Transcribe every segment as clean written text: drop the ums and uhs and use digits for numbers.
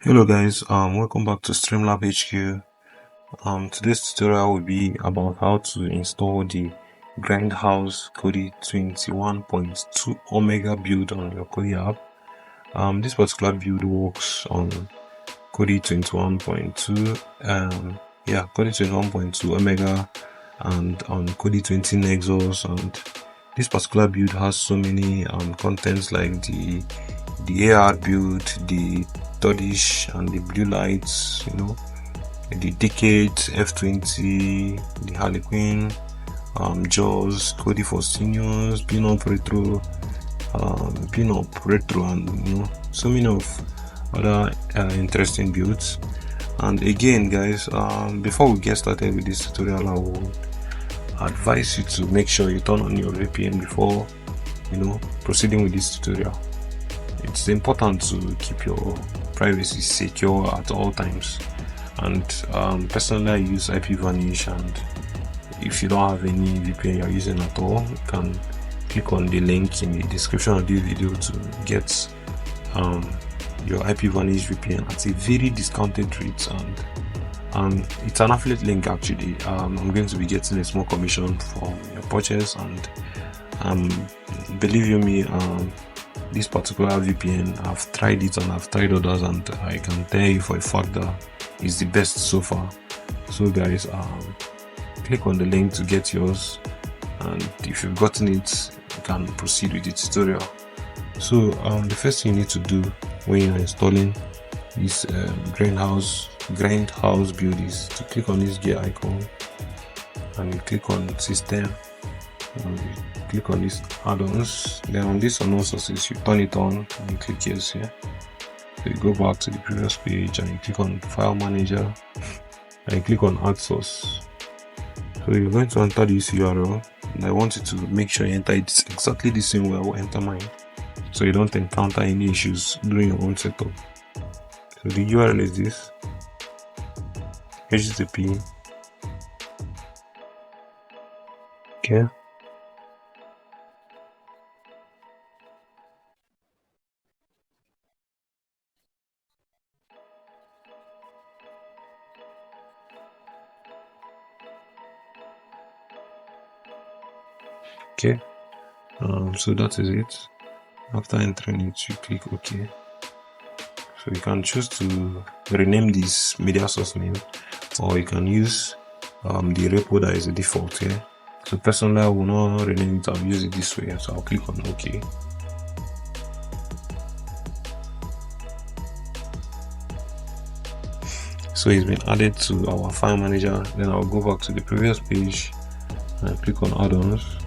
Hello guys, welcome back to Streamlab HQ. Today's tutorial will be about how to install the GrindHouse Kodi 21.2 Omega build on your Kodi app. This particular build works on Kodi 21.2, Kodi 21.2 Omega and on Kodi 20 Nexus, and this particular build has so many contents like the AR build, the Dodish and the blue lights, the Decade, F20, the Harlequin, Jaws, Kodi for Seniors, Pin-Up Retro, and so many of other interesting builds. And again guys, before we get started with this tutorial, I will advise you to make sure you turn on your VPN before proceeding with this tutorial. It's important to keep your privacy secure at all times, and personally I use IPVanish, and if you don't have any VPN you're using at all, you can click on the link in the description of this video to get your IPVanish VPN at a very discounted rate, and it's an affiliate link actually. I'm going to be getting a small commission from your purchase, and believe you me, this particular VPN, I've tried it and I've tried others, and I can tell you for a fact that it's the best so far. So guys, click on the link to get yours, and if you've gotten it, you can proceed with the tutorial. So the first thing you need to do when you're installing this GrindHouse build is to click on this gear icon, and you click on system, and you click on this add-ons. Then on this unknown sources, you turn it on and you click yes here. So you go back to the previous page and you click on file manager and you click on add source. So you're going to enter this URL, and I want you to make sure you enter it exactly the same way I will enter mine, so you don't encounter any issues during your own setup. So the URL is this: http okay so that is it. After entering it, you click OK. So you can choose to rename this media source name, or you can use the repo that is the default here. So personally I will not rename it, I'll use it this way, so I'll click on OK. So it's been added to our file manager. Then I'll go back to the previous page and click on add-ons,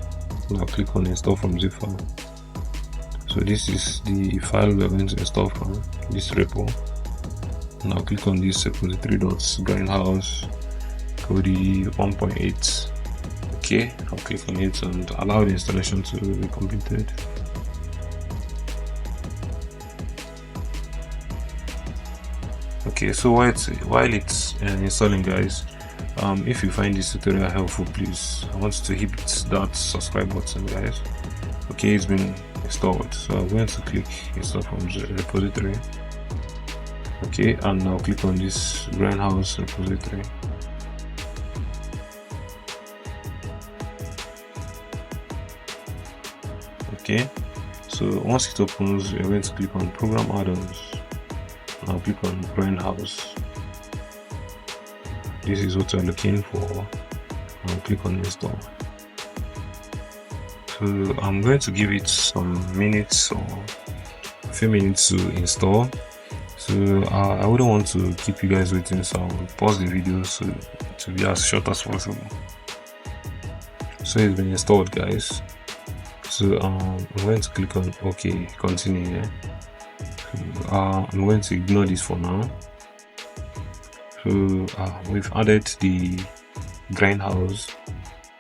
and I'll click on install from zip file. So this is the file we're going to install from, this repo, and I'll click on this repository.grindhouse Kodi 1.8. okay, I'll click on it and allow the installation to be completed. Okay, so while it's installing guys, if you find this tutorial helpful, please, I want you to hit that subscribe button guys. Okay, it's been installed, so I'm going to click install from the repository. Okay, and now click on this GrindHouse repository. Okay, so once it opens, you're going to click on program add-ons. Now click on GrindHouse. This is what you're looking for, and click on install. So I'm going to give it some minutes or a few minutes to install. So I wouldn't want to keep you guys waiting, so I'll pause the video to be as short as possible. So it's been installed guys. So I'm going to click on OK, continue here. I'm going to ignore this for now. So we've added the GrindHouse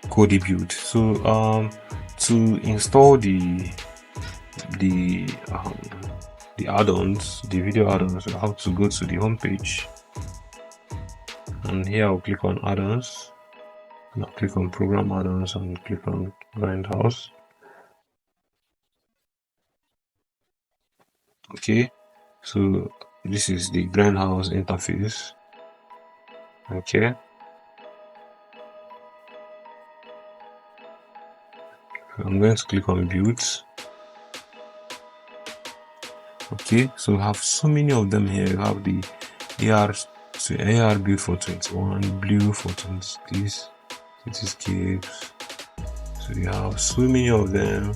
Kodi Build. So to install the add-ons, the video add-ons, I have to go to the home page, and here I'll click on add-ons, and I'll click on program add-ons and click on GrindHouse. Okay, so this is the GrindHouse interface. Okay, I'm going to click on builds. Okay, so we have so many of them here. You have the AR build for 21, blue for 26 cityscapes. So you have so many of them.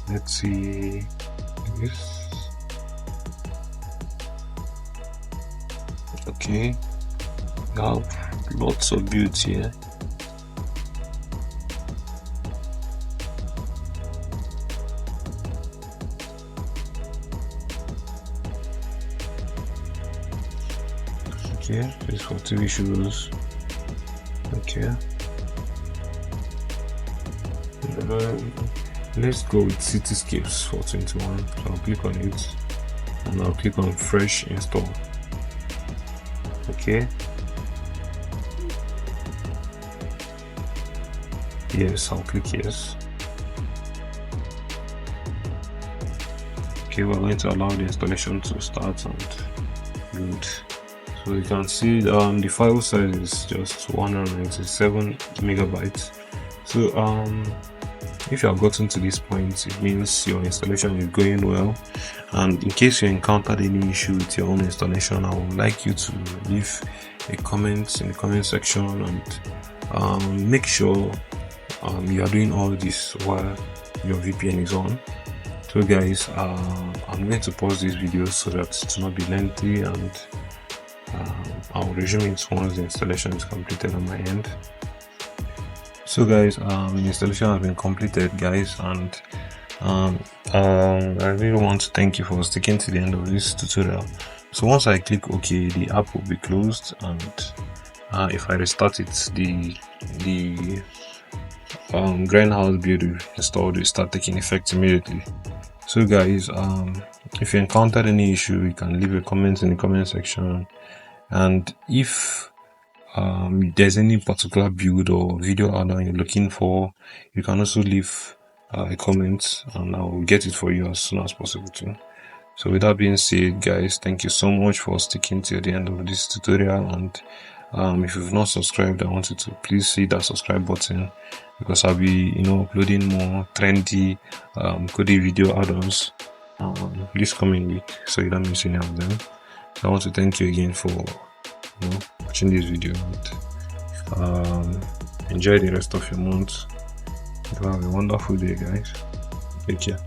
Let's see this. Okay, you have lots of builds here. Okay, this is for TV shows. Okay, let's go with cityscapes for 21. So I'll click on it and I'll click on fresh install. Okay, yes, I'll click yes. Okay, we're going to allow the installation to start and load. So you can see the file size is just 197 megabytes. So if you have gotten to this point, it means your installation is going well. And in case you encountered any issue with your own installation, I would like you to leave a comment in the comment section and make sure you are doing all this while your VPN is on. So guys, I'm going to pause this video so that it will not be lengthy, and I'll resume it once the installation is completed on my end. So guys, the installation has been completed, guys, and I really want to thank you for sticking to the end of this tutorial. So once I click OK, the app will be closed, and if I restart it, the GrindHouse build installed will start taking effect immediately. So guys, if you encountered any issue, you can leave a comment in the comment section, and if there's any particular build or video add-on you're looking for, you can also leave a comment and I'll get it for you as soon as possible too. So with that being said, guys, thank you so much for sticking to the end of this tutorial, and if you've not subscribed, I want you to please hit that subscribe button, because I'll be uploading more trendy Kodi video add-ons this coming week, so you don't miss any of them. So I want to thank you again for watching this video, and enjoy the rest of your month. Have a wonderful day, guys. Take care.